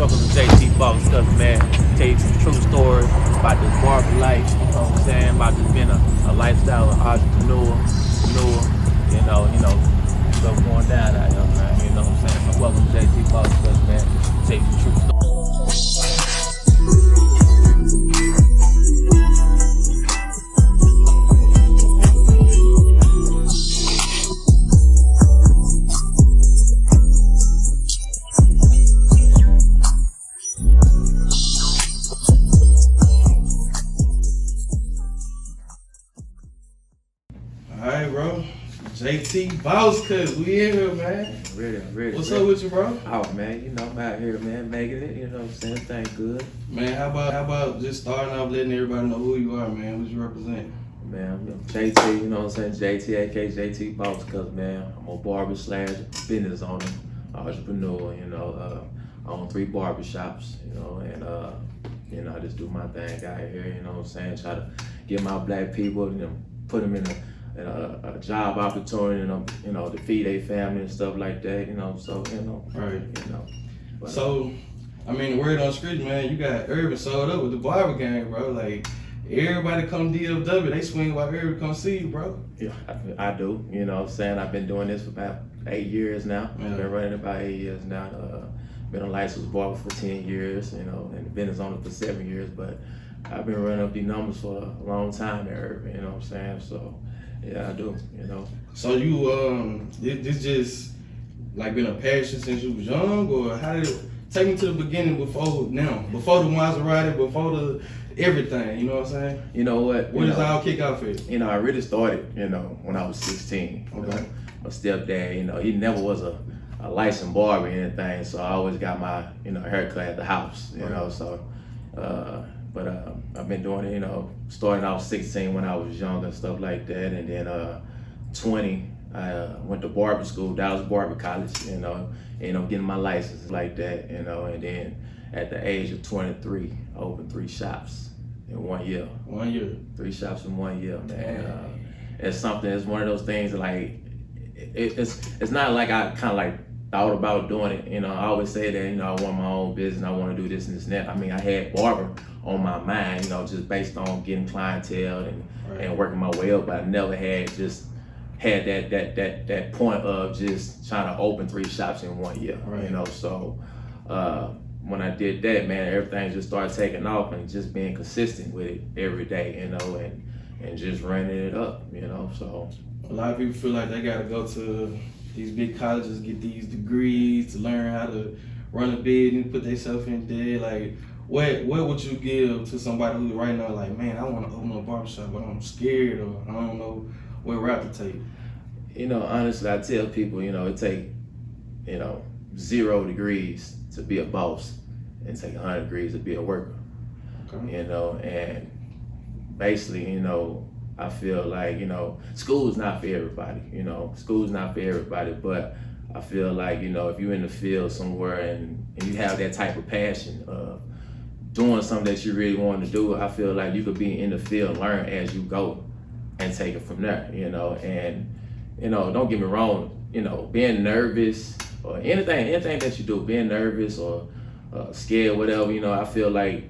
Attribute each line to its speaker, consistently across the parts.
Speaker 1: Welcome to JT Boss Kutz, man. Tell you some true stories about this barber life, you know what I'm saying? About this being a lifestyle entrepreneur, stuff going down out here, man. You know what I'm saying? So welcome to JT Boss Kutz, man. Tell you some true stories.
Speaker 2: JT Boss Kutz, we in here, man.
Speaker 1: Ready.
Speaker 2: What's up with you, bro?
Speaker 1: Oh, man, you know, I'm out here, man, making it, you know what I'm saying? Thank good.
Speaker 2: Man, how about just starting off letting everybody know who you are, man? What you represent?
Speaker 1: Man, I'm JT, you know what I'm saying? JT, aka JT Boss Kutz, man. I'm a barber / business owner, entrepreneur, you know. I own 3 barbershops, you know, and, I just do my thing out here, you know what I'm saying? Try to get my black people, you know, put them in a job opportunity, to feed their family and stuff like that, you know. So,
Speaker 2: Right.
Speaker 1: But,
Speaker 2: so, I mean, the word on the street, man, you got Irving sold up with the barber gang, bro. Like, everybody come DFW, they swing while Irving come see you, bro.
Speaker 1: Yeah, I do. You know what I'm saying? I've been doing this for about 8 years now.
Speaker 2: Yeah.
Speaker 1: I've been running about 8 years now. Been a licensed barber for 10 years, you know, and business owner for 7 years. But I've been running up these numbers for a long time at Irving, you know what I'm saying? So, yeah, I do, you know.
Speaker 2: So you, this just like been a passion since you was young, or how did it, take me to the beginning before the Maserati, before the everything, you know what I'm saying?
Speaker 1: You know what?
Speaker 2: Where does it all kick off at?
Speaker 1: You know, I really started, when I was 16.
Speaker 2: Okay.
Speaker 1: You know? My stepdad, he never was a licensed barber or anything, so I always got my, haircut at the house, you know, so, but I've been doing it, starting out 16 when I was young and stuff like that, and then 20, I went to barber school, Dallas Barber College, getting my license like that, and then at the age of 23, I opened 3 shops in 1 year.
Speaker 2: 1 year.
Speaker 1: 3 shops in 1 year, man. It's one of those things like, it's not like I kind of like thought about doing it. I always say that, I want my own business, I want to do this and this and that. I mean, I had barber on my mind, just based on getting clientele and working my way up, but I never had that point of just trying to open 3 shops in 1 year, So when I did that, man, everything just started taking off and just being consistent with it every day, and just running it up, so.
Speaker 2: A lot of people feel like they gotta go to these big colleges, get these degrees to learn how to run a business, put themselves in there. Like, what would you give to somebody who right now like, man, I want to open a barbershop, but I'm scared, or I don't know what route to take?
Speaker 1: Honestly, I tell people, it take, 0 degrees to be a boss and take 100 degrees to be a worker.
Speaker 2: Okay.
Speaker 1: And basically, I feel like, school is not for everybody, school's not for everybody, but I feel like, if you're in the field somewhere and you have that type of passion of doing something that you really want to do, I feel like you could be in the field, learn as you go and take it from there, and, don't get me wrong, being nervous or anything that you do, being nervous or scared, whatever, I feel like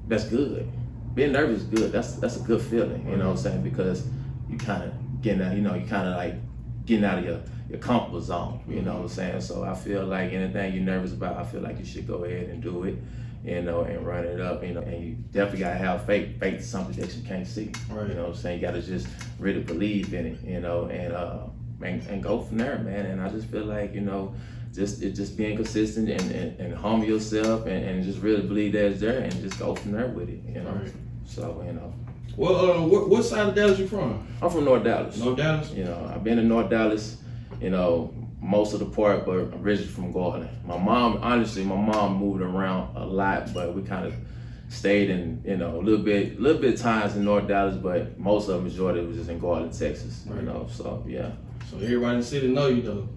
Speaker 1: that's good. Being nervous is good. That's a good feeling, you know what I'm saying? Because you kind of getting out, you kind of like getting out of your comfort zone, you know what I'm saying? So I feel like anything you're nervous about, I feel like you should go ahead and do it, and run it up, and you definitely gotta have faith. Faith is something that you can't see,
Speaker 2: right.
Speaker 1: You know what I'm saying? You gotta just really believe in it, and go from there, man. And I just feel like, just being consistent and humble yourself and just really believe that it's there and just go from there with it,
Speaker 2: Right.
Speaker 1: So,
Speaker 2: Well, what side of Dallas you from?
Speaker 1: I'm from North Dallas.
Speaker 2: North Dallas?
Speaker 1: I've been in North Dallas, most of the part, but I'm originally from Garland. My mom moved around a lot, but we kind of stayed in, a little bit times in North Dallas, but most of the majority was just in Garland, Texas,
Speaker 2: right.
Speaker 1: So yeah.
Speaker 2: So everybody in the city know you though?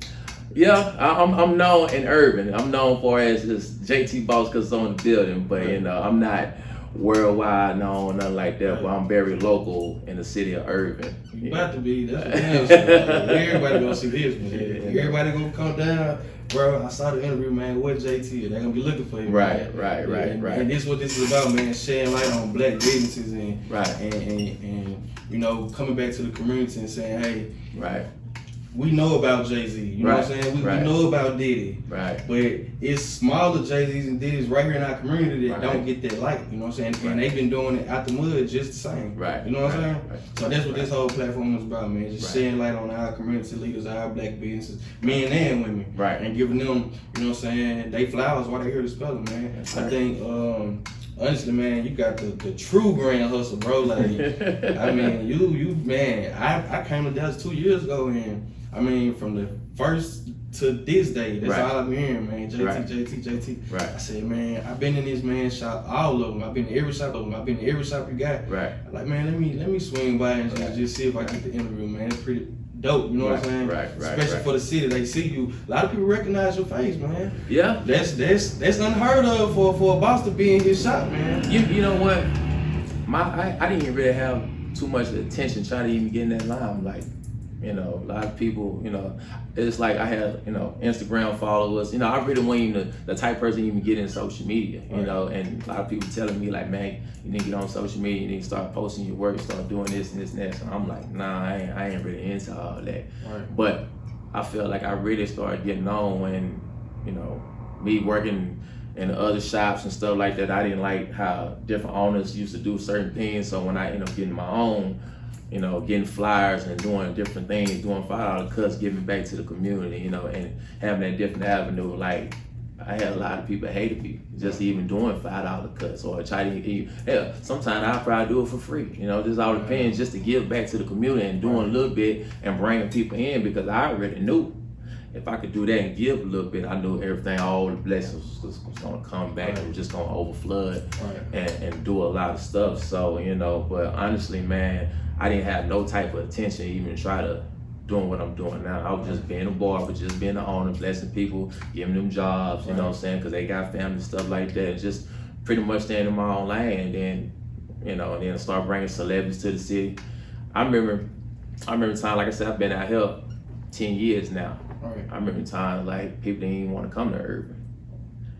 Speaker 1: Yeah, I'm known in Irving. I'm known for as just JT Boss Kutz on the building, but I'm not worldwide known, nothing like that, but I'm very local in the city of Irving.
Speaker 2: You about to be, that's what damn sure. Everybody gonna see this, man. Everybody gonna come down bro, I saw the interview, man. What JT? They're gonna be looking for you.
Speaker 1: Right.
Speaker 2: And this is what this is about, man. Shedding light on black businesses and
Speaker 1: Right.
Speaker 2: and you know, coming back to the community and saying, hey,
Speaker 1: Right.
Speaker 2: we know about Jay-Z, you know what I'm saying? We know about Diddy.
Speaker 1: Right.
Speaker 2: But it's smaller Jay-Z's and Diddy's right here in our community that
Speaker 1: Right.
Speaker 2: don't get that light, you know what I'm saying? And they've been doing it out the mud just the same.
Speaker 1: Right.
Speaker 2: You know what I'm saying?
Speaker 1: Right.
Speaker 2: So that's what this whole platform is about, man. Just shedding light on our community leaders, our black businesses, men and women.
Speaker 1: Right.
Speaker 2: And giving them, you know what I'm saying, they flowers while they here to spell them, man.
Speaker 1: That's
Speaker 2: I
Speaker 1: right.
Speaker 2: think honestly, man, you got the true grand hustle, bro. Like, I mean, you man, I came to Dallas 2 years ago, and I mean, from the first to this day, that's all I'm hearing, man. JT.
Speaker 1: Right.
Speaker 2: I said, man, I've been in this man's shop, all of them. I've been to every shop of them. I've been to every shop you got.
Speaker 1: Right.
Speaker 2: I'm like, man, let me swing by and just see if I get the interview, man. It's pretty dope, you know what I'm saying?
Speaker 1: Right.
Speaker 2: Especially for the city, they see you. A lot of people recognize your face, man.
Speaker 1: Yeah.
Speaker 2: That's unheard of for a boss to be in his shop, man.
Speaker 1: You know what? I didn't even really have too much attention trying to even get in that limelight. You know, a lot of people, you know, it's like I had, you know, Instagram followers. You know, I really wasn't even the type person to even get in social media, you know, and a lot of people telling me like, man, you need to get on social media, you need to start posting your work, start doing this and this and that. So I'm like, nah, I ain't really into all that.
Speaker 2: Right.
Speaker 1: But I feel like I really started getting on when, you know, me working in the other shops and stuff like that. I didn't like how different owners used to do certain things. So when I ended up getting my own, you know, getting flyers and doing different things, doing $5 cuts, giving back to the community, you know, and having that different avenue. Like, I had a lot of people hated me just even doing $5 cuts or try to eat. Hell, sometimes I probably do it for free. You know, this all depends, just to give back to the community and doing a little bit and bringing people in, because I already knew if I could do that and give a little bit, I knew everything, all the blessings was gonna come back. It was just gonna overflood and do a lot of stuff. So, you know, but honestly, man, I didn't have no type of attention to even try to doing what I'm doing now. I was just being a barber, just being the owner, blessing people, giving them jobs, you know what I'm saying? Because they got family, stuff like that. Just pretty much staying in my own lane, and then, you know, and then start bringing celebrities to the city. I remember time, like I said, I've been out here 10 years now. I remember times like people didn't even want to come to Irving.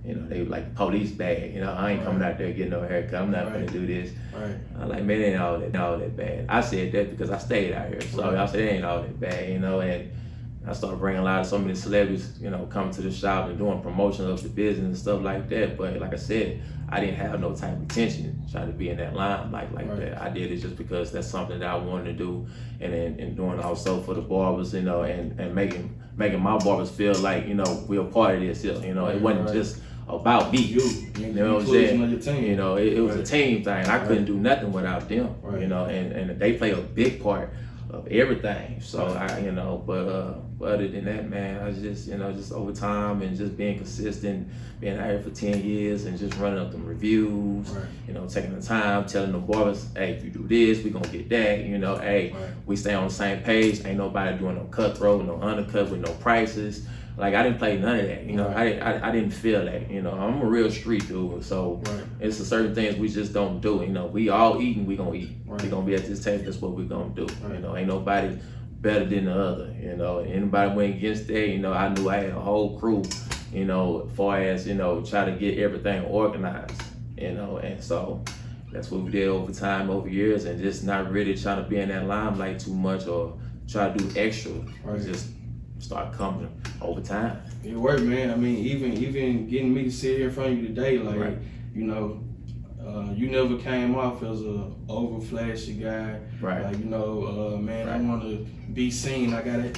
Speaker 1: You know, they were like, police bad. You know, I ain't coming out there getting no haircut. I'm not gonna do this. I'm like, man, it ain't all that bad. I said that because I stayed out here. So I said, it ain't all that bad, you know, and I started bringing so many celebrities, you know, coming to the shop and doing promotion of the business and stuff like that. But like I said, I didn't have no type of intention trying to be in that limelight like that. I did it just because that's something that I wanted to do, and doing also for the barbers, you know, and making my barbers feel like, you know, we're a part of this. You know, it wasn't just about me. You know what I'm saying? You know, it was a team thing. I couldn't do nothing without them. You know, and they play a big part of everything. So I, you know, but other than that, man, I just, you know, just over time and just being consistent, being out here for 10 years and just running up them reviews, you know, taking the time, telling the barbers, hey, if you do this, we gonna get that, you know, hey, we stay on the same page, ain't nobody doing no cutthroat, no undercut with no prices. Like, I didn't play none of that, you know. I didn't feel that, you know. I'm a real street dude, so it's a certain things we just don't do, you know. We all eating, we gonna eat. We gonna be at this table, that's what we gonna do, you know. Ain't nobody better than the other, you know. Anybody went against that, you know, I knew I had a whole crew, you know, as far as, you know, try to get everything organized, you know. And so that's what we did over time, over years, and just not really trying to be in that limelight too much or try to do extra. Just start coming over time.
Speaker 2: It worked, man. I mean, even getting me to sit here in front of you today, like, you know, you never came off as a over flashy guy. Like, you know, man, I want to be seen. I got it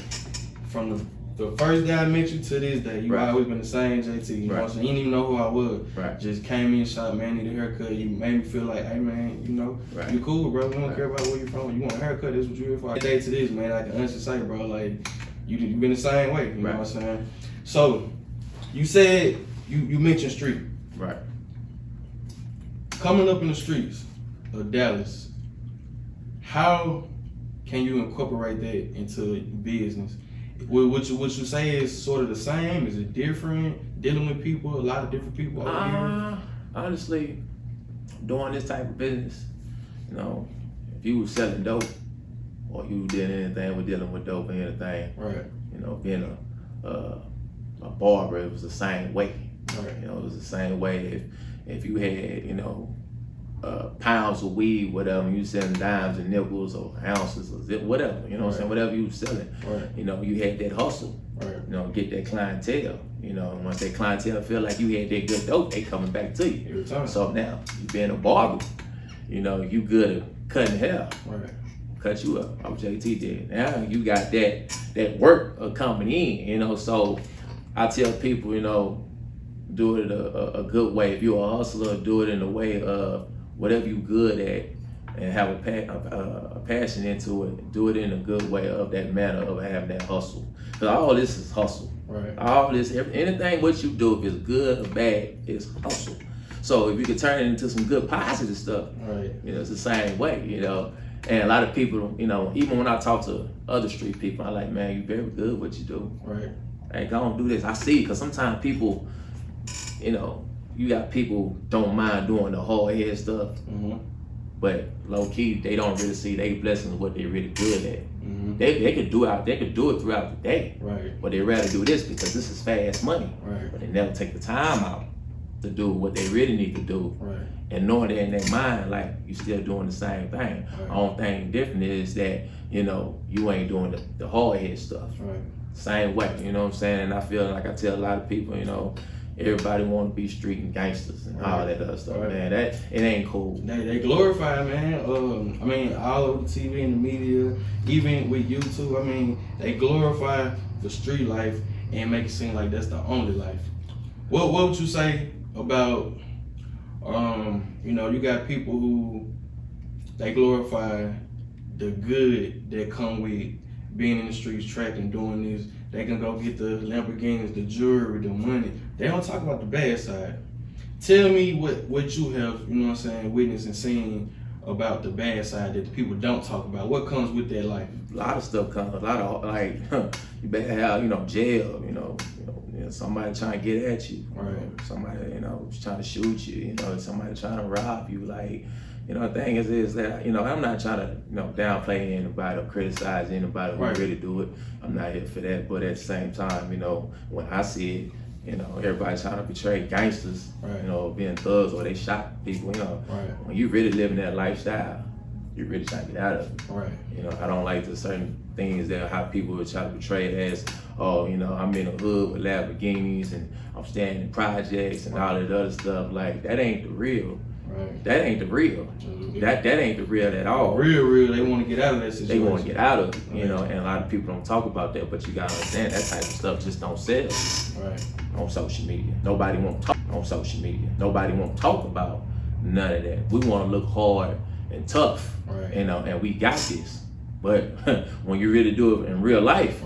Speaker 2: from the first day I met you to this day. You always been the same JT. You know what I'm saying? You didn't even know who I was. Just came in, shot, man, need a haircut. You made me feel like, hey, man, you know, you cool, bro. We don't care about where you from. You want a haircut, this is what you here for. Day to this, man, I can honestly say, bro, like, you've been the same way, you know what I'm saying? So, you said, you mentioned street. Coming up in the streets of Dallas, how can you incorporate that into business? What you say is sort of the same? Is it different? Dealing with people, a lot of different people over here?
Speaker 1: Honestly, doing this type of business, you know, if you were selling dope, or you did anything with dealing with dope or anything, you know, being a a barber, it was the same way.
Speaker 2: Right.
Speaker 1: You know, it was the same way if you had, you know, pounds of weed, whatever, you selling dimes and nickels or ounces or whatever, you know what I'm saying, whatever you was selling, you know, you had that hustle, you know, get that clientele, you know, and once that clientele feel like you had that good dope, they coming back to you. So now, you being a barber, you know, you good at cutting hair, cut you up, I'm JT did. Now you got that work coming in, you know, so I tell people, you know, do it a good way. If you're a hustler, do it in a way of whatever you good at and have a passion into it, do it in a good way of that manner of having that hustle. Because all this is hustle. All this, anything what you do, if it's good or bad, it's hustle. So if you can turn it into some good positive stuff, you know, it's the same way, you know. And a lot of people, you know, even when I talk to other street people, I like, man, you very good at what you do. Hey, go on, do this. I see, because sometimes people, you know, you got people don't mind doing the hard head stuff, but low key they don't really see their blessings, what they really good at. They could do it throughout the day, but they rather do this because this is fast money. But they never take the time out to do what they really need to do, and knowing that in their mind, like you still doing the same thing. Only thing different is that, you know, you ain't doing the hard head stuff. Same way, you know what I'm saying? And I feel like I tell a lot of people, you know, everybody want to be street and gangsters and all that other stuff, man. That it ain't cool.
Speaker 2: They glorify, man. I mean, all over the TV and the media, even with YouTube. I mean, they glorify the street life and make it seem like that's the only life. What would you say about, you know, you got people who they glorify the good that come with being in the streets, tracking, doing this. They can go get the Lamborghinis, the jewelry, the money. They don't talk about the bad side. Tell me what you have, you know what I'm saying, witnessed and seen about the bad side that the people don't talk about. What comes with that life?
Speaker 1: A lot of stuff comes. A lot of, like, you better have, you know, jail, you know, somebody trying to get at you. Somebody, you know, trying to shoot you, you know, somebody trying to rob you. Like, you know, the thing is that, you know, I'm not trying to, you know, downplay anybody or criticize anybody who really do it. I'm not here for that. But at the same time, you know, when I see it, you know, everybody trying to portray gangsters, you know, being thugs or they shot people, you know. When you really living that lifestyle, you're really trying to get out of it. You know, I don't like the certain things that how people would try to portray it as, oh, you know, I'm in the hood with Lamborghinis and I'm staying in projects and all that other stuff. Like, that ain't the real. That ain't the real. That ain't the real at all.
Speaker 2: Real, they want to get out of that situation.
Speaker 1: They want to get out of it, you know, and a lot of people don't talk about that, but you gotta understand that type of stuff just don't sell on social media. Nobody won't talk on social media. Nobody won't talk about none of that. We want to look hard and tough, you know, and we got this. But when you really do it in real life,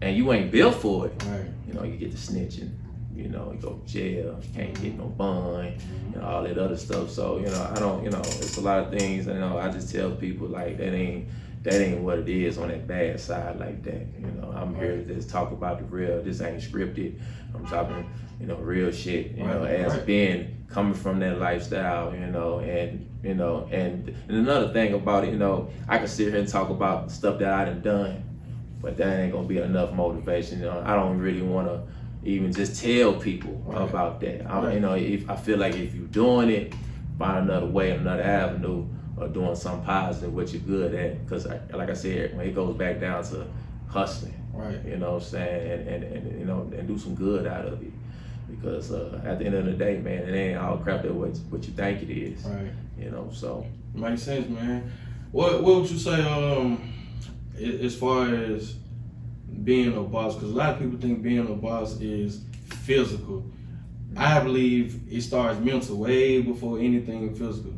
Speaker 1: and you ain't built for it, you know, you get the snitching. You know, you go to jail, you can't get no bond, you know, all that other stuff. So, you know, I don't, you know, it's a lot of things, you know, I just tell people, like, that ain't what it is on that bad side like that. You know, I'm here to just talk about the real. This ain't scripted. I'm talking, you know, real shit, you know, as being coming from that lifestyle, you know, and another thing about it, you know, I can sit here and talk about stuff that I done, but that ain't gonna be enough motivation. You know, I don't really wanna even just tell people about that. You know, if I feel like if you're doing it, find another way, another avenue, or doing something positive, what you're good at. Because, like I said, when it goes back down to hustling, you know what I'm saying, and you know, and do some good out of it. Because at the end of the day, man, it ain't all crap that what you think it is. You know, so
Speaker 2: makes sense, man. What would you say as far as being a boss? Because a lot of people think being a boss is physical. I believe it starts mental way before anything physical.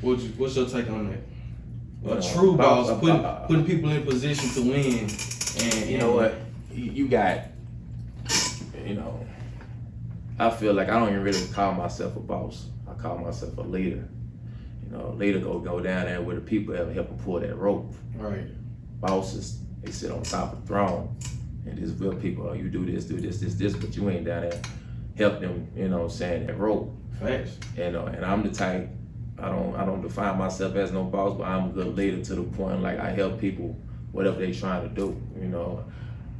Speaker 2: What's your take on that? A true boss, putting people in position to win. And
Speaker 1: you know what? You got, you know, I feel like I don't even really call myself a boss. I call myself a leader. You know, leader go down there where the people help them pull that rope. Bosses, they sit on top of the throne and just real people, oh, you do this, but you ain't down there help them, you know what I'm saying, that rope. You know, and I'm the type, I don't define myself as no boss, but I'm a good leader to the point, like, I help people whatever they trying to do, you know.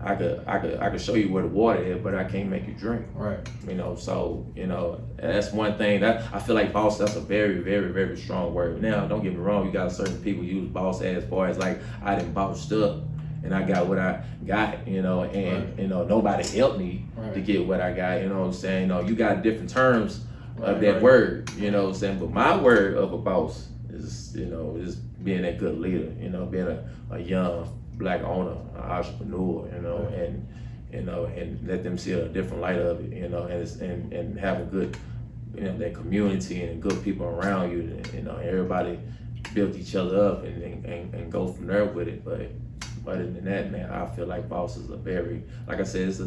Speaker 1: I could show you where the water is, but I can't make you drink.
Speaker 2: Right.
Speaker 1: You know, so you know, that's one thing that I feel like boss. That's a very, very, very strong word. Now, don't get me wrong. You got certain people use boss as far as like I done bossed up and I got what I got. You know, and you know nobody helped me to get what I got. You know what I'm saying? You know, you got different terms of that word. You know what I'm saying? But my word of a boss is, you know, is being a good leader. You know, being a young Black owner, an entrepreneur, you know, and you know, and let them see a different light of it, you know, and have a good, you know, that community and good people around you, you know, everybody build each other up and go from there with it. But other than that, man, I feel like bosses are very, like I said, it's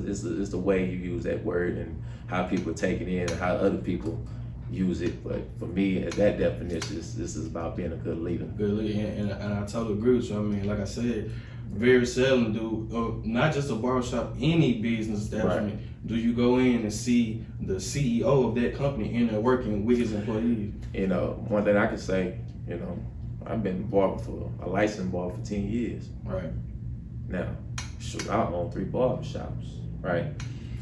Speaker 1: the way you use that word and how people take it in and how other people use it. But for me, as that definition, this is about being a good leader.
Speaker 2: Good leader, and I totally agree with you. I mean, like I said, very seldom do, not just a barbershop, any business establishment, do you go in and see the CEO of that company in there working with his employees.
Speaker 1: You know, one thing I can say, you know, I've been a licensed barber for 10 years.
Speaker 2: Right.
Speaker 1: Now, shoot, I own 3 barbershops, right?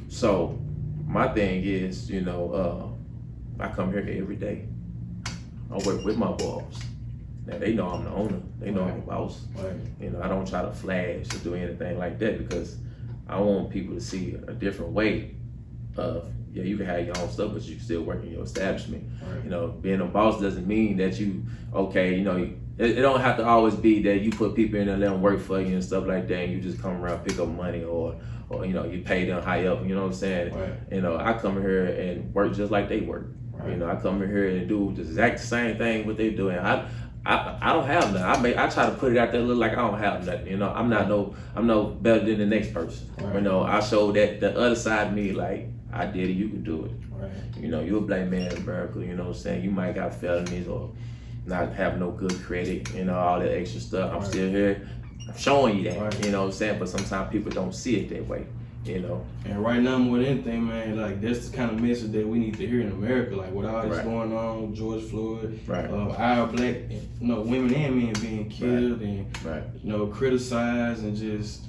Speaker 1: So my thing is, you know, I come here every day. I work with my barbers. Now they know I'm the owner. They know I'm the boss.
Speaker 2: Right.
Speaker 1: You know, I don't try to flash or do anything like that because I want people to see a different way of, yeah, you can have your own stuff, but you can still work in your establishment.
Speaker 2: Right.
Speaker 1: You know, being a boss doesn't mean that you, okay, you know, it don't have to always be that you put people in there, let them work for you and stuff like that, and you just come around, pick up money or you know, you pay them high up, you know what I'm saying?
Speaker 2: Right.
Speaker 1: You know, I come here and work just like they work. Right. You know, I come in here and do the exact same thing what they doing. I don't have nothing. I try to put it out there, look like I don't have nothing. You know, I'm no better than the next person.
Speaker 2: Right.
Speaker 1: You know, I show that the other side of me, like I did it, you can do it.
Speaker 2: Right.
Speaker 1: You know, you're a Black man in America. You know what I'm saying? You might got felonies or not have no good credit. You know, all that extra stuff. I'm still here. I'm showing you that.
Speaker 2: Right.
Speaker 1: You know what I'm saying? But sometimes people don't see it that way. You know.
Speaker 2: And right now, more than anything, man, like that's the kind of message that we need to hear in America. Like with all this going on with George Floyd, our Black, you know, women and men being killed and you know, criticized and just,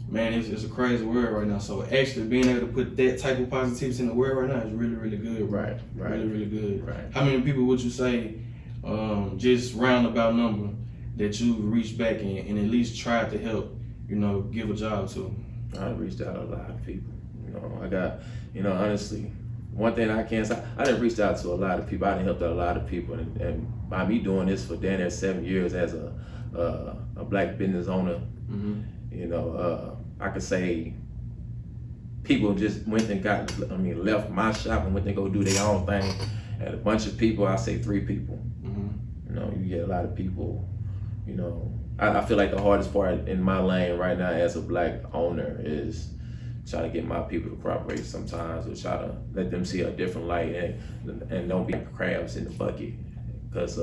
Speaker 2: man, it's a crazy world right now. So actually being able to put that type of positivity in the world right now is really, really good.
Speaker 1: Right.
Speaker 2: Really, really good.
Speaker 1: Right.
Speaker 2: How many people would you say, just roundabout number, that you reached back and at least tried to help, you know, give a job to?
Speaker 1: I reached out to a lot of people. You know, I got, you know, honestly, one thing I can say, I didn't reach out to a lot of people. I didn't help out a lot of people, and by me doing this for damn near 7 years as a Black business owner, you know, I could say people just went and left my shop and went and go do their own thing. And a bunch of people, I say 3 people. You know, you get a lot of people, you know. I feel like the hardest part in my lane right now as a Black owner is try to get my people to cooperate sometimes, or try to let them see a different light and don't be crabs in the bucket, because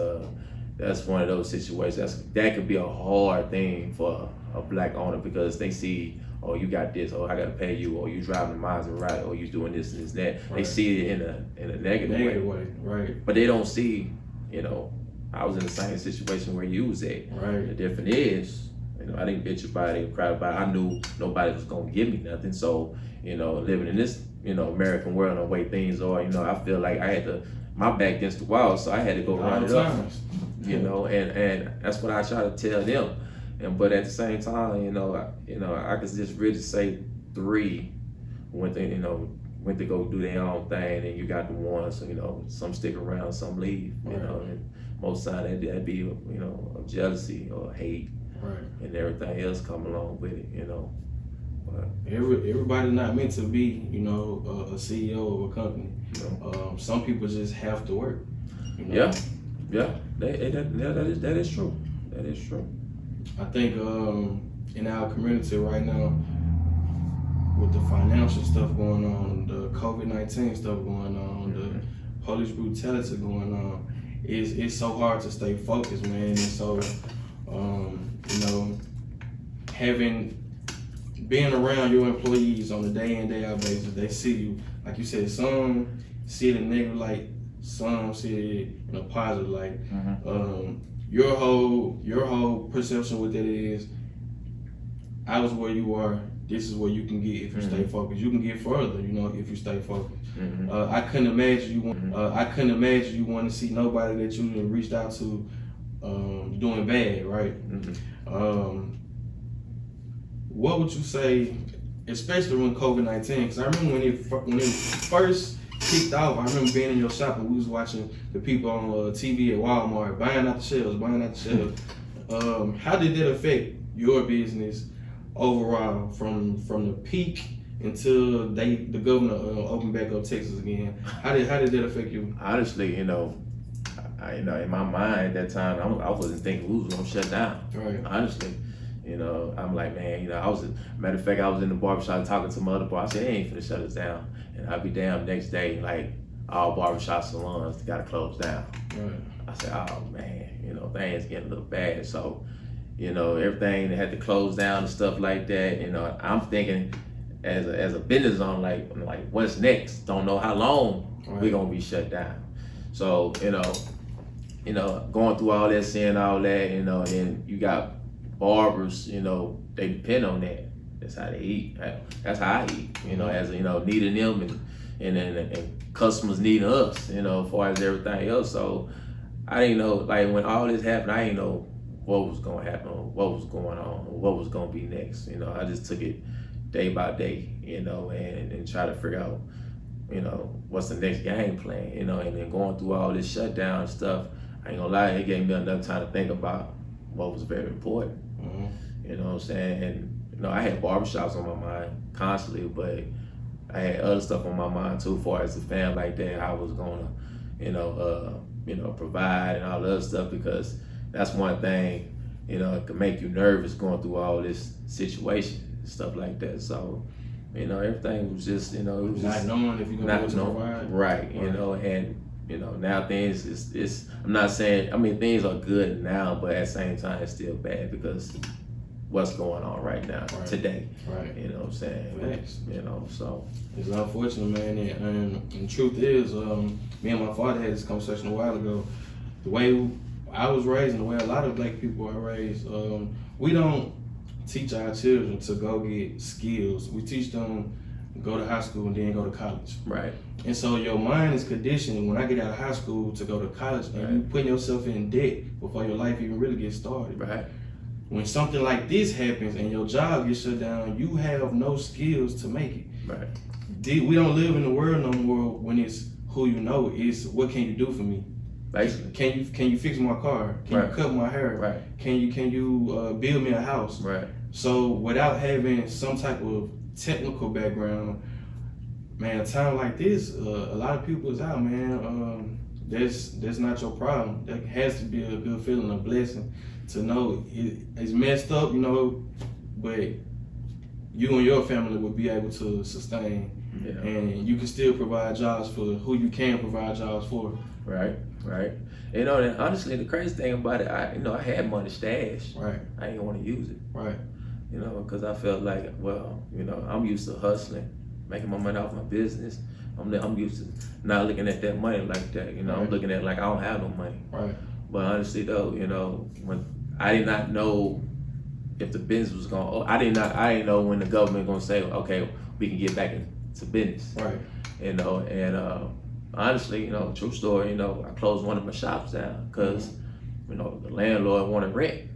Speaker 1: that's one of those situations that could be a hard thing for a Black owner, because they see, oh, you got this, or I gotta pay you, or you driving a Maserati, or you doing this and this and that. They see it in a negative way.
Speaker 2: Right.
Speaker 1: But they don't see, you know, I was in the same situation where you was at.
Speaker 2: Right.
Speaker 1: The difference is, you know, I didn't bitch about it, cry about it. I knew nobody was gonna give me nothing. So, you know, living in this, you know, American world and the way things are, you know, I feel like I had my back against the wall, so I had to go run it up. You know, and that's what I try to tell them. But at the same time, you know, I could just really say 3 went to go do their own thing, and you got the ones, you know, some stick around, some leave, you know, and most times that'd be, you know, of jealousy or hate, and everything else come along with it, you know. But
Speaker 2: everybody not meant to be, you know, a CEO of a company.
Speaker 1: You know.
Speaker 2: Some people just have to work. You know?
Speaker 1: Yeah, that is true. That is true.
Speaker 2: I think in our community right now, with the financial stuff going on, the COVID-19 stuff going on, the police brutality going on, it's so hard to stay focused, man. And so, you know, being around your employees on a day in, day out basis, they see you, like you said, some see it in a negative light, some see it in a positive light. Your whole perception with that is, I was where you are, this is what you can get if you stay focused. You can get further, you know, if you stay focused.
Speaker 1: Mm-hmm.
Speaker 2: I couldn't imagine you want to see nobody that you reached out to doing bad, right?
Speaker 1: Mm-hmm.
Speaker 2: What would you say, especially when COVID-19? Because I remember when it first kicked off, I remember being in your shop and we was watching the people on TV at Walmart buying out the shelves. How did that affect your business overall from the peak until the governor opened back up Texas again? How did that affect you?
Speaker 1: Honestly, you know, in my mind at that time, I wasn't thinking we was gonna shut down.
Speaker 2: Right.
Speaker 1: Honestly, you know, I'm like, man, you know, matter of fact, I was in the barbershop talking to my other bar. I said, they ain't finna shut us down. And I'll be damn next day, like, all barbershop salons gotta close down.
Speaker 2: Right.
Speaker 1: I said, oh man, you know, things getting a little bad. So, you know, everything that had to close down and stuff like that, you know, I'm thinking as a business owner, like what's next? Don't know how long we're gonna be shut down. So, you know, going through all that, seeing all that, you know, and you got barbers, you know, they depend on that. That's how they eat. That's how I eat, you know, as you know, needing them and customers needing us, you know, as far as everything else. So I didn't know, like when all this happened, I didn't know what was gonna happen, or what was going on, or what was gonna be next. You know, I just took it day by day, you know, and try to figure out, you know, what's the next game plan, you know, and then going through all this shutdown stuff, I ain't gonna lie, it gave me enough time to think about what was very important. You know what I'm saying? And you know, I had barbershops on my mind constantly, but I had other stuff on my mind too, as far as the family like that, I was gonna, you know, provide and all the other stuff, because that's one thing, you know, it can make you nervous going through all this situation and stuff like that. So, you know, everything was just, you know, it was
Speaker 2: not
Speaker 1: just
Speaker 2: knowing if you're gonna be able to provide.
Speaker 1: Right, you know, and you know, now things it's I'm not saying, I mean, things are good now, but at the same time it's still bad because what's going on right now, today.
Speaker 2: Right.
Speaker 1: You know what I'm saying?
Speaker 2: Facts.
Speaker 1: You know, so
Speaker 2: it's unfortunate, man, and truth is, me and my father had this conversation a while ago. The way I was raised and the way a lot of black people are raised, we don't teach our children to go get skills. We teach them go to high school and then go to college.
Speaker 1: Right.
Speaker 2: And so your mind is conditioned when I get out of high school to go to college, and you putting yourself in debt before your life even really gets started.
Speaker 1: Right.
Speaker 2: When something like this happens and your job gets shut down, you have no skills to make it.
Speaker 1: Right.
Speaker 2: We don't live in the world no more when it's who you know, it's what can you do for me?
Speaker 1: Basically.
Speaker 2: Can you fix my car? Can you cut my hair?
Speaker 1: Right.
Speaker 2: Can you build me a house?
Speaker 1: Right.
Speaker 2: So without having some type of technical background, man, a time like this, a lot of people is out, man. That's not your problem. That has to be a good feeling, a blessing to know it's messed up, you know, but you and your family will be able to sustain, and you can still provide jobs for who you can provide jobs for.
Speaker 1: Right. Right. You know, and honestly, the crazy thing about it, I had money stashed.
Speaker 2: Right.
Speaker 1: I didn't want to use it.
Speaker 2: Right.
Speaker 1: You know, because I felt like, well, you know, I'm used to hustling, making my money off my business. I'm used to not looking at that money like that. You know, I'm looking at it like I don't have no money.
Speaker 2: Right.
Speaker 1: But honestly, though, you know, when I did not know if the business was going, I didn't know when the government gonna say, okay, we can get back into business.
Speaker 2: Right.
Speaker 1: You know, and honestly, you know, true story, you know, I closed one of my shops down because, you know, the landlord wanted rent.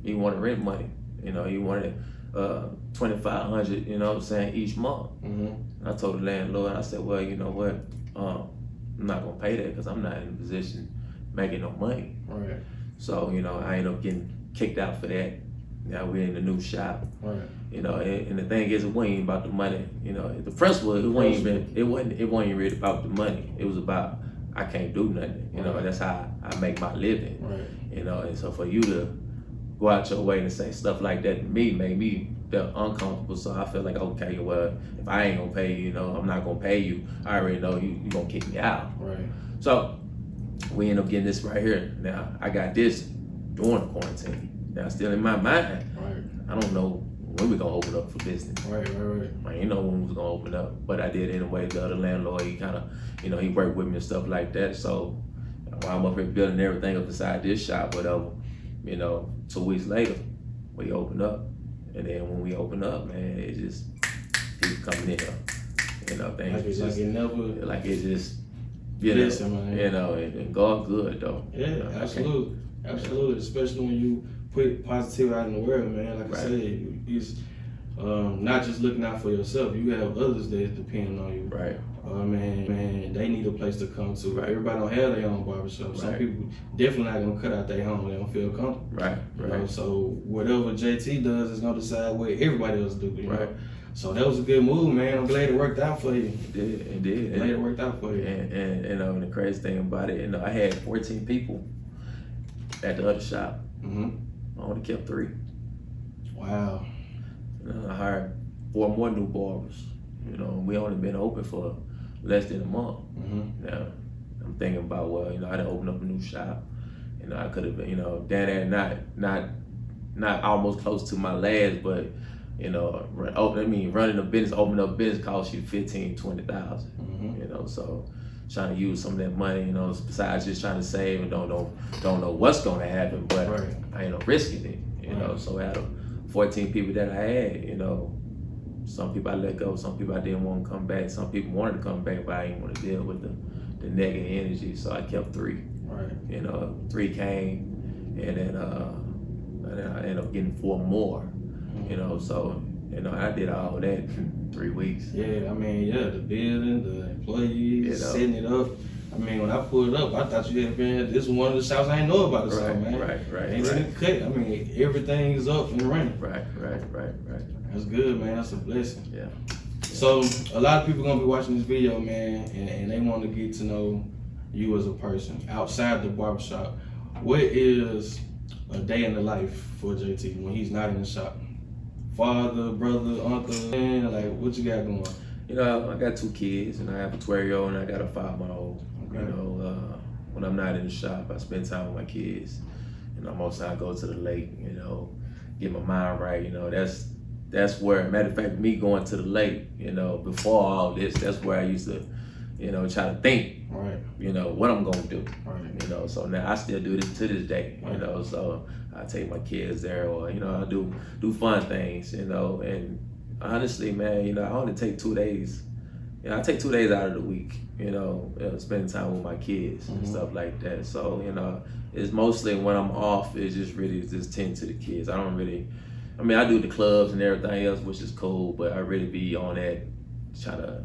Speaker 1: He wanted rent money. You know, he wanted $2,500, you know what I'm saying, each month. And I told the landlord, I said, well, you know what, I'm not gonna pay that because I'm not in a position making no money.
Speaker 2: Right.
Speaker 1: So, you know, I ended up getting kicked out for that. Now we're in the new shop.
Speaker 2: Right.
Speaker 1: You know, and the thing is, it wasn't even about the money. You know, the principle, it wasn't really about the money. It was about, I can't do nothing. You know, that's how I make my living.
Speaker 2: Right.
Speaker 1: You know, and so for you to go out your way and say stuff like that to me made me feel uncomfortable. So I feel like, okay, well, if I ain't gonna pay you, you know, I'm not gonna pay you. I already know you gonna kick me out.
Speaker 2: Right.
Speaker 1: So we end up getting this right here. Now I got this during the quarantine. Now still in my mind.
Speaker 2: Right.
Speaker 1: I don't know when we gonna open up for business.
Speaker 2: Right.
Speaker 1: I ain't know when we was gonna open up, but I did anyway. The other landlord, he kind of, you know, he worked with me and stuff like that. So while I'm up here building everything up inside this shop, whatever, you know, 2 weeks later, we opened up. And then when we open up, man, it just people coming in. You know, things
Speaker 2: like
Speaker 1: just
Speaker 2: it never.
Speaker 1: Like it just.
Speaker 2: Listen, man.
Speaker 1: You know, and God good though.
Speaker 2: Yeah,
Speaker 1: you know,
Speaker 2: absolutely, absolutely. Especially when you put positivity out in the world, man. Like I said, it's not just looking out for yourself. You have others that depend on you.
Speaker 1: Right.
Speaker 2: Man, they need a place to come to.
Speaker 1: Right.
Speaker 2: Everybody don't have their own barbershop. Some people definitely not gonna cut out their home when they don't feel comfortable.
Speaker 1: Right.
Speaker 2: You know, so whatever JT does is gonna decide what everybody else do. You know? So that was a good move, man. I'm glad it worked out for you.
Speaker 1: It did.
Speaker 2: Glad it worked out for you.
Speaker 1: And you know, and the crazy thing about it, you know, I had 14 people at the other shop. I only kept 3.
Speaker 2: Wow.
Speaker 1: You know, I hired 4 more new barbers. You know, we only been open for less than a month. Now, I'm thinking about, well, you know, I didn't open up a new shop. You know, I could have been, you know, down there not almost close to my last, but you know, running a business, opening up a business costs you $15,000, $20,000. You know, so trying to use some of that money, you know, besides just trying to save and don't know what's gonna happen, but I ain't no risking it. You know, so out of 14 people that I had, you know, some people I let go, some people I didn't want to come back, some people wanted to come back, but I didn't want to deal with the negative energy, so I kept 3. You know, 3 came, and then I ended up getting 4 more. You know, so you know, I did all that in 3 weeks.
Speaker 2: Yeah, I mean, the building, the employees, setting it up. I mean, when I pulled it up, I thought you had been. This was one of the shops I didn't know about, man.
Speaker 1: Right.
Speaker 2: Ain't cut. I mean, everything is up and running.
Speaker 1: Right.
Speaker 2: That's good, man. That's a blessing.
Speaker 1: Yeah.
Speaker 2: So a lot of people gonna be watching this video, man, and they want to get to know you as a person outside the barbershop. What is a day in the life for JT when he's not in the shop? Father, brother, uncle, man, like what you got going?
Speaker 1: You know, I got 2 kids, and I have a 12-year-old and I got a 5-month-old. You know, when I'm not in the shop, I spend time with my kids. You know, most time I go to the lake. You know, get my mind right. You know, that's where. Matter of fact, me going to the lake. You know, before all this, that's where I used to, you know, try to think. You know what I'm gonna do. You know, so now I still do this to this day. You know, so I take my kids there, or you know, I do fun things. You know, and honestly, man, you know, I only take 2 days. You know, I take 2 days out of the week. You know, spending time with my kids and stuff like that. So you know, it's mostly when I'm off. It's just really just tend to the kids. I don't really. I mean, I do the clubs and everything else, which is cool, but I really be on that, trying to.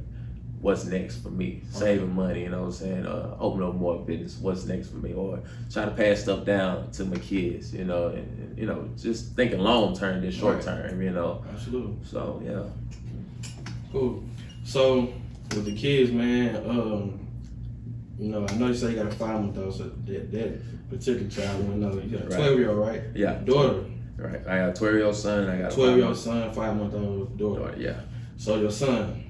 Speaker 1: What's next for me? Saving money, you know what I'm saying? Open up more business. What's next for me? Or try to pass stuff down to my kids, you know, and you know, just thinking long term than short term, you know.
Speaker 2: Absolutely.
Speaker 1: So yeah.
Speaker 2: Cool. So with the kids, man, you know, I know you say you got a 5-month-old, so that particular child, you know, you got a 12-year-old, right?
Speaker 1: Yeah.
Speaker 2: Daughter.
Speaker 1: Right. I got a 12-year-old son. And I got a
Speaker 2: 12-year-old son, 5-month-old daughter.
Speaker 1: Yeah.
Speaker 2: So your son.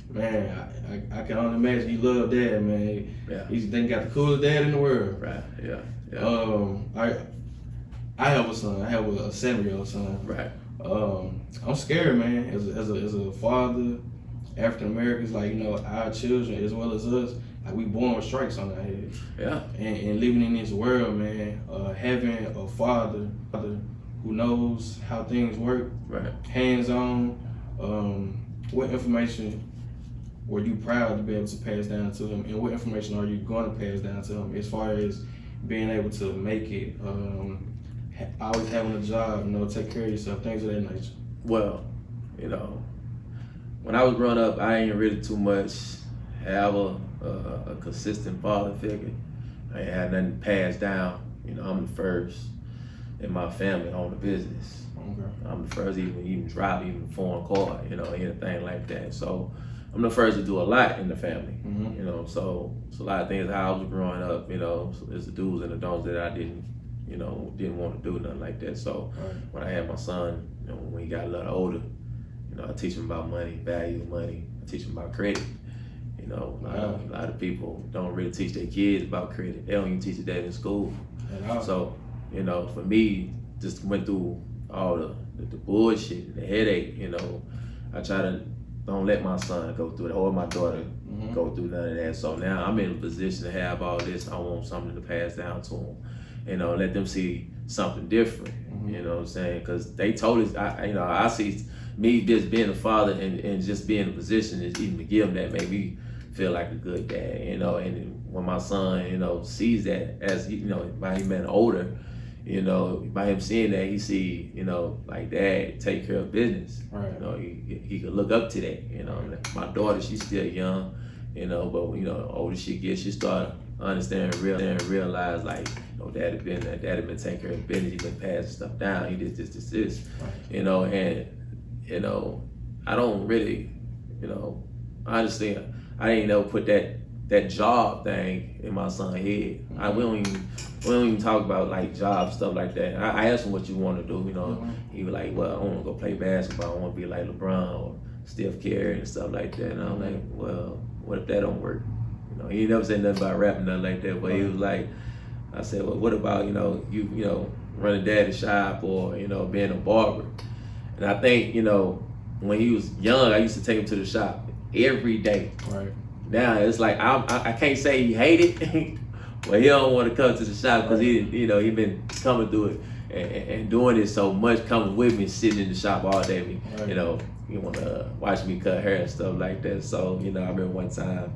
Speaker 2: Man, I can only imagine you love dad, man.
Speaker 1: Yeah.
Speaker 2: He's got the coolest dad in the world.
Speaker 1: Right. Yeah.
Speaker 2: I have a son. I have a 7-year-old son.
Speaker 1: Right.
Speaker 2: I'm scared, man. As a father, African Americans, like you know, our children as well as us, like we born with stripes on our head.
Speaker 1: Yeah.
Speaker 2: And living in this world, man, having a father who knows how things work, hands on. What information were you proud to be able to pass down to him, and what information are you going to pass down to him as far as being able to make it, always having a job, you know, take care of yourself, things of that nature?
Speaker 1: Well, you know, when I was growing up, I ain't really too much have a consistent father figure. I ain't had nothing passed down. You know, I'm the first in my family on the business. I'm the first even drive even a foreign car, you know, anything like that. So I'm the first to do a lot in the family, you know. So it's a lot of things how I was growing up, you know. So there's the do's and the don'ts that I didn't want to do nothing like that. So when I had my son, you know, when he got a little older, you know, I teach him about money, value of money. I teach him about credit. You know, a lot of people don't really teach their kids about credit. They don't even teach that in school. So you know, for me, just went through all the bullshit, the headache, you know. I try to don't let my son go through it or my daughter go through none of that. So now I'm in a position to have all this. I want something to pass down to them, you know, let them see something different, You know what I'm saying? Because they told us, I see me just being a father and just being in a position to even to give them that made me feel like a good dad, and when my son, sees that as, by him being older, by him seeing that, he see, like dad take care of business.
Speaker 2: Right.
Speaker 1: He could look up to that. My daughter, she's still young, but older she gets, she start understanding, realize like, daddy been taking care of business. He been passing stuff down. He did this. Right. And I don't really, honestly, I ain't never put that job thing in my son's head. We don't even talk about like job stuff like that. I asked him what you want to do. He was like, well, I want to go play basketball. I want to be like LeBron or Steph Curry and stuff like that. And I'm like, well, what if that don't work? He never said nothing about rapping, nothing like that. But he was like, I said, well, what about you running daddy's shop or being a barber? And I think when he was young, I used to take him to the shop every day.
Speaker 2: Right.
Speaker 1: Now it's like I can't say he hated, but he don't want to come to the shop because he been coming through it and doing it so much, coming with me, sitting in the shop all day.
Speaker 2: Right.
Speaker 1: He want to watch me cut hair and stuff like that. So I remember one time,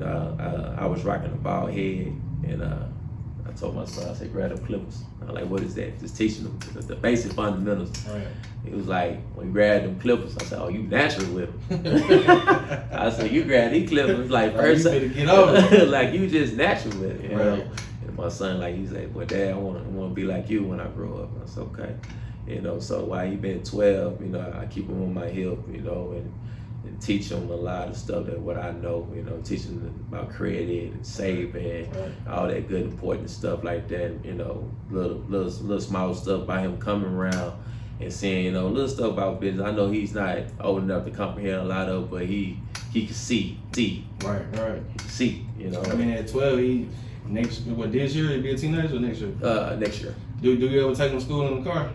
Speaker 1: I was rocking a bald head and I told my son, I said, grab them clippers. I'm like, what is that? Just teaching them the basic fundamentals.
Speaker 2: Right.
Speaker 1: He was like, when you grab them clippers, I said, oh, you natural with them. I said, you grab these clippers like first,
Speaker 2: you better get over.
Speaker 1: like you just natural with it.
Speaker 2: Right.
Speaker 1: And my son, like, he's like, well, Dad, I want to be like you when I grow up. I said, okay. So while he been 12, I keep him on my hip, and teach them a lot of stuff that what I know, teaching them about credit and saving,
Speaker 2: right.
Speaker 1: all that good important stuff like that, little small stuff by him coming around and seeing, little stuff about business. I know he's not old enough to comprehend a lot of, but he can see.
Speaker 2: Right.
Speaker 1: He can see,
Speaker 2: I mean, at 12, this year he'll be a teenager or next year?
Speaker 1: Next year.
Speaker 2: Do you ever take him to school in the car?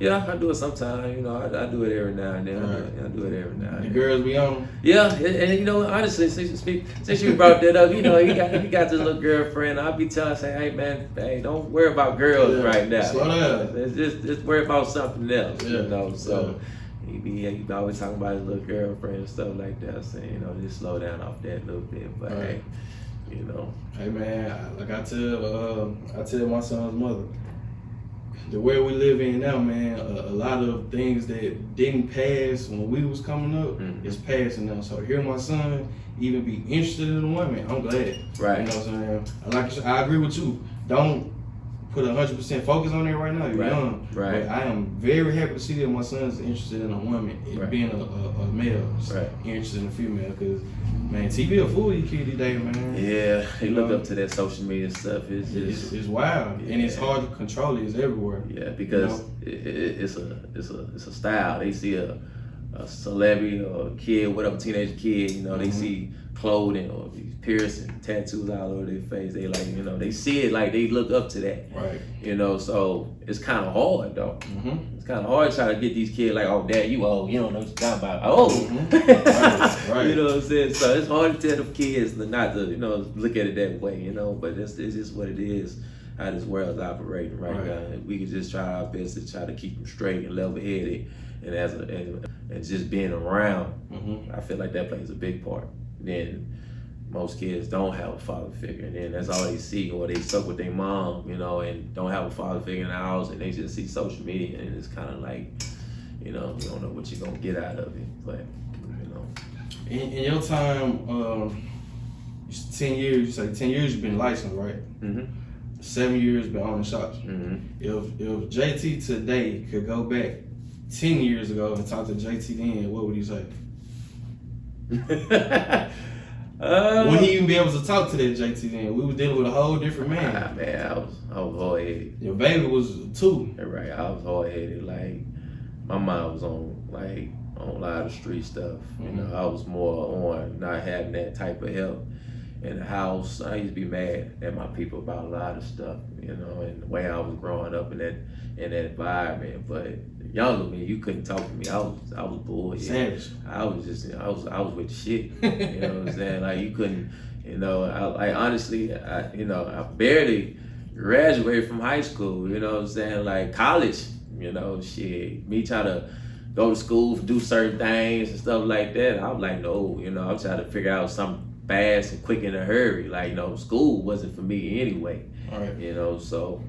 Speaker 1: Yeah, I do it sometimes. I do it every now and then.
Speaker 2: Right.
Speaker 1: I do it every now and then.
Speaker 2: The girls be on him?
Speaker 1: Yeah, and honestly, since you brought that up, he got this little girlfriend. I'll be telling, say, hey man, don't worry about girls right now.
Speaker 2: Slow down.
Speaker 1: Just worry about something else.
Speaker 2: Yeah.
Speaker 1: So he be always talking about his little girlfriend and stuff like that. Saying, just slow down off that a little bit. But
Speaker 2: right.
Speaker 1: Hey,
Speaker 2: Hey man, like I tell my son's mother, the way we live in now, man, a lot of things that didn't pass when we was coming up is passing now. So hear my son even be interested in a woman, I'm glad.
Speaker 1: Right.
Speaker 2: You know what I'm saying? I agree with you. Don't put 100% focus on it right now. You're young.
Speaker 1: Right.
Speaker 2: But I am very happy to see that my son's interested in a woman, being a male, interested in a female. Because, man, TV will fool you kids these days, man.
Speaker 1: Yeah, they look up to that social media stuff.
Speaker 2: It's wild, and it's hard to control it. It's everywhere.
Speaker 1: Yeah, because it's a style. They see a celebrity or a kid, whatever, teenage kid, they see clothing or these piercing, tattoos all over their face. They like, they see it like they look up to that.
Speaker 2: Right.
Speaker 1: So it's kind of hard though.
Speaker 2: Mm-hmm.
Speaker 1: It's kind of hard trying to get these kids like, oh, Dad, you old. You don't know what you're talking about. Oh.
Speaker 2: Mm-hmm. Right.
Speaker 1: You know what I'm saying? So it's hard to tell the kids not to, look at it that way, but it's just what it is, how this world's operating right now. And we can just try our best to try to keep them straight and level-headed, and just being around. I feel like that plays a big part. Then most kids don't have a father figure, and then that's all they see, or they stuck with their mom, and don't have a father figure in the house, and they just see social media, and it's kind of like, you don't know what you're gonna get out of it. But
Speaker 2: in your time, 10 years. You say 10 years you've been licensed, right? 7 years been owning shops. If JT today could go back 10 years ago and talk to JT then, what would he say? Would he even be able to talk to that JT then? We were dealing with a whole different man.
Speaker 1: Man, I was hard-headed.
Speaker 2: Your baby was 2.
Speaker 1: Right, I was hard-headed. Like, my mind was on a lot of street stuff. I was more on not having that type of help in the house. I used to be mad at my people about a lot of stuff, and the way I was growing up in that environment. But younger me, you couldn't talk to me. I was bored.
Speaker 2: Savage.
Speaker 1: I was with the shit. You know what I'm saying? Like, you couldn't, honestly, I barely graduated from high school. You know what I'm saying? Like, college, You know, shit. Me trying to go to school, do certain things and stuff like that. I'm like, no, you know, I'm trying to figure out something fast and quick in a hurry. Like, you know, school wasn't for me anyway.
Speaker 2: Right.
Speaker 1: You know, so,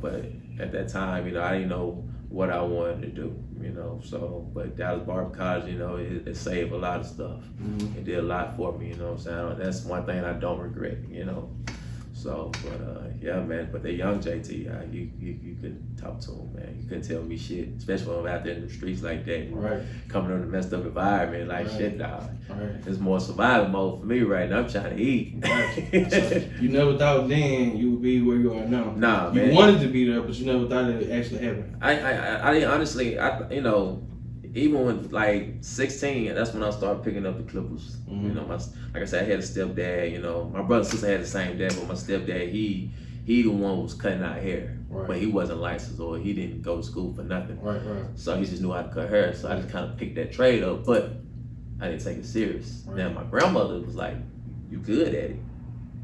Speaker 1: but at that time, you know, I didn't know what I wanted to do, you know, so, but Dallas Barber College, you know, it saved a lot of stuff.
Speaker 2: Mm-hmm.
Speaker 1: It did a lot for me, you know what I'm saying? That's one thing I don't regret, you know. So, but yeah, man. But the young JT, you couldn't talk to him, man. You couldn't tell me shit, especially when I'm out there in the streets like that.
Speaker 2: Right.
Speaker 1: Coming on a messed up environment, like
Speaker 2: right.
Speaker 1: shit, dog.
Speaker 2: Right.
Speaker 1: It's more survival mode for me right now. I'm trying to eat.
Speaker 2: Right. So you never thought then you would be where you are now.
Speaker 1: Nah,
Speaker 2: you
Speaker 1: man.
Speaker 2: You wanted to be there, but you never thought it would actually happen.
Speaker 1: I didn't honestly. You know. Even when like 16, that's when I started picking up the clippers.
Speaker 2: Mm-hmm.
Speaker 1: You know, like I said, I had a stepdad. You know, my brother and sister had the same dad, but my stepdad, he the one who was cutting out hair,
Speaker 2: right.
Speaker 1: but he wasn't licensed or he didn't go to school for nothing.
Speaker 2: Right.
Speaker 1: So he just knew how to cut hair. So I just kind of picked that trade up, but I didn't take it serious.
Speaker 2: Right.
Speaker 1: Now my grandmother was like, "You good at it?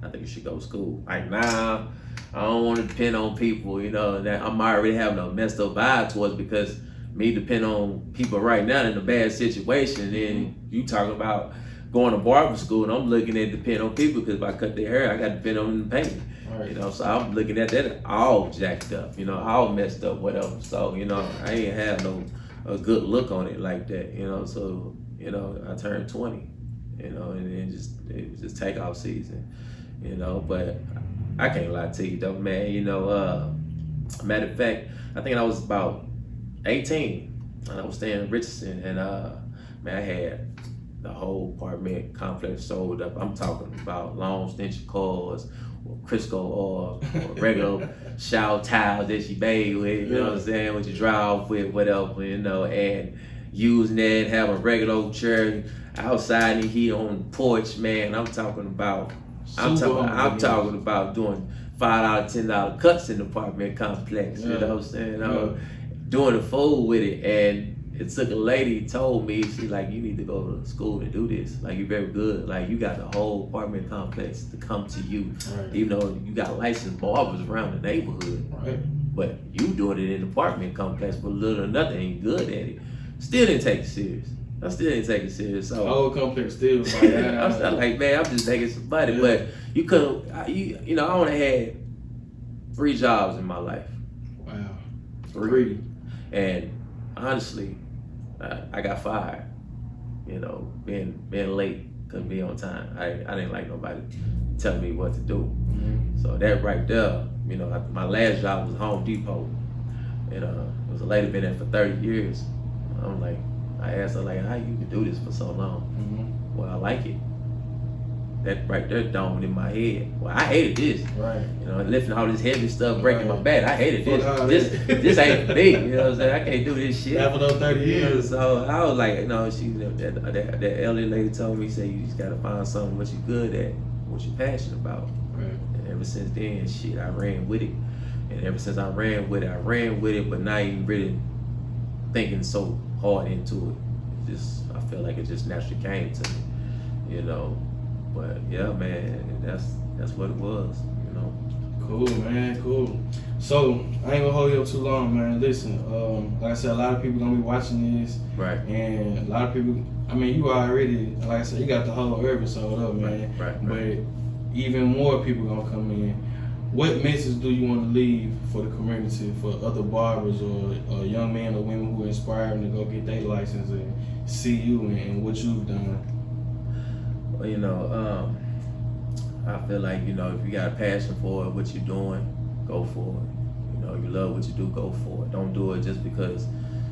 Speaker 1: I think you should go to school." Like, nah, I don't want to depend on people. You know, that I'm already having a messed up vibe towards because. Me depend on people right now in a bad situation, then you talking about going to barber school, and I'm looking at depend on people because if I cut their hair, I got to depend on them to pay me. Right. You know, so I'm looking at that all jacked up, you know, all messed up, whatever. So, you know, I ain't have a good look on it like that, you know. So, you know, I turned 20, you know, and then it was just takeoff season, you know. But I can't lie to you though, man. You know, matter of fact, I think I was about 18, and I was staying in Richardson, and man, I had the whole apartment complex sold up. I'm talking about long stench cars, or Crisco oil, or regular shower towels that you bathe with, you know what I'm saying, what you dry off with, whatever, you know, and using that, having a regular old chair outside in the heat on the porch, man. I'm talking about doing $5, $10 cuts in the apartment complex, you know what I'm saying? Doing the food with it, and it took a lady told me, she like, you need to go to school to do this. Like, you're very good. Like, you got the whole apartment complex to come to you, even though you got licensed barbers around the neighborhood. Right. But you doing it in the apartment complex for little or nothing, and you good at it. Still didn't take it serious. I still didn't take it serious. So
Speaker 2: the whole complex still.
Speaker 1: I was like, man, I'm just taking somebody. Yeah. But you couldn't. You know, I only had 3 jobs in my life.
Speaker 2: Wow.
Speaker 1: 3. And honestly, I got fired. You know, being late, couldn't be on time. I didn't like nobody telling me what to do. Mm-hmm. So that right there, you know, my last job was Home Depot. And it was a lady been there for 30 years. I'm like, I asked her like, how you can do this for so long? Mm-hmm. Well, I like it. That right there dawned in my head. Well, I hated this. Right. You know, lifting all this heavy stuff, breaking my back. I hated this. This ain't for me. You know what I'm saying? I can't do this shit.
Speaker 2: After those 30 years.
Speaker 1: So I was like, you know, that elderly lady told me, say, you just gotta find something what you good at, what you passionate about. Right. And ever since then, shit, I ran with it. And ever since I ran with it, but not even really thinking so hard into it. I feel like it just naturally came to me, you know. But yeah, man, that's what it was, you know.
Speaker 2: Cool, man, cool. So I ain't gonna hold you up too long, man. Listen, like I said, a lot of people gonna be watching this,
Speaker 1: right?
Speaker 2: And a lot of people. I mean, you already, like I said, you got the whole Irving sold up, man.
Speaker 1: Right.
Speaker 2: But even more people gonna come in. What message do you want to leave for the community, for other barbers or young men or women who are inspiring to go get their license and see you and what you've done?
Speaker 1: Well, you know, I feel like, you know, if you got a passion for it, what you're doing, go for it. You know, you love what you do, go for it. Don't do it just because,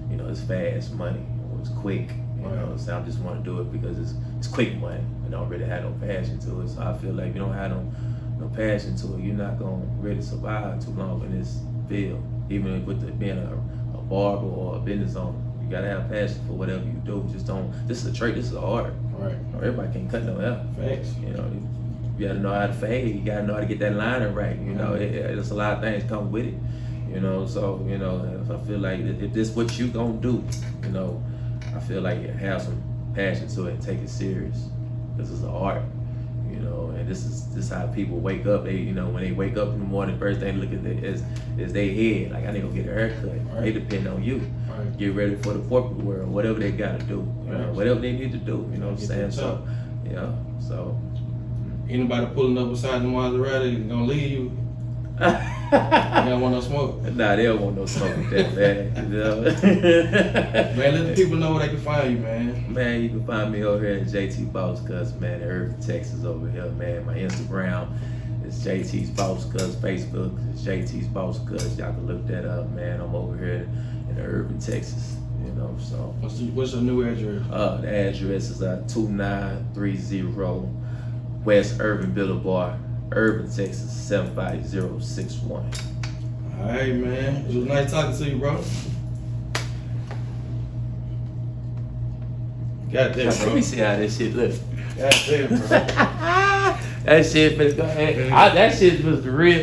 Speaker 1: you know, it's fast money or it's quick. You know, so I just want to do it because it's quick money. I don't really have no passion to it. So I feel like if you don't have no passion to it, you're not gonna really survive too long in this field. Even with being a barber or a business owner, you gotta have passion for whatever you do. Just don't. This is a trade. This is an art.
Speaker 2: Right.
Speaker 1: Everybody can't cut no hair.
Speaker 2: Facts.
Speaker 1: You know, you gotta know how to fade. You gotta know how to get that liner right. You know, there's a lot of things come with it. You know, so you know, I feel like if this what you gonna do, you know, I feel like you have some passion to it and take it serious. This is an art. you know, and this is how people wake up. They, you know, when they wake up in the morning, first thing they look at is their head. Like, I need to go get a haircut.
Speaker 2: Right.
Speaker 1: They depend on you.
Speaker 2: Right.
Speaker 1: Get ready for the corporate world, whatever they got to do, you know, whatever they need to do. You know what I'm saying? So, yeah. So.
Speaker 2: Anybody pulling up beside the Maserati gonna leave you? You don't want no smoke?
Speaker 1: Nah, they don't want no smoke with that, man. You know?
Speaker 2: Man, let the people know where they can find you, man.
Speaker 1: Man, you can find me over here at JT Boss Kutz, man, in Irving Texas over here, man. My Instagram is JT's Boss Kutz. Facebook is JT's Boss Kutz. Y'all can look that up, man. I'm over here in Irving, Texas, you know, so.
Speaker 2: What's your new address?
Speaker 1: The address is 2930 West Irving Boulevard, Irving, Texas, 75061.
Speaker 2: All right, man. It was nice talking to you, bro. Goddamn, bro.
Speaker 1: Let me see how this shit look.
Speaker 2: Goddamn, bro.
Speaker 1: That shit finna go ahead. That shit was the real.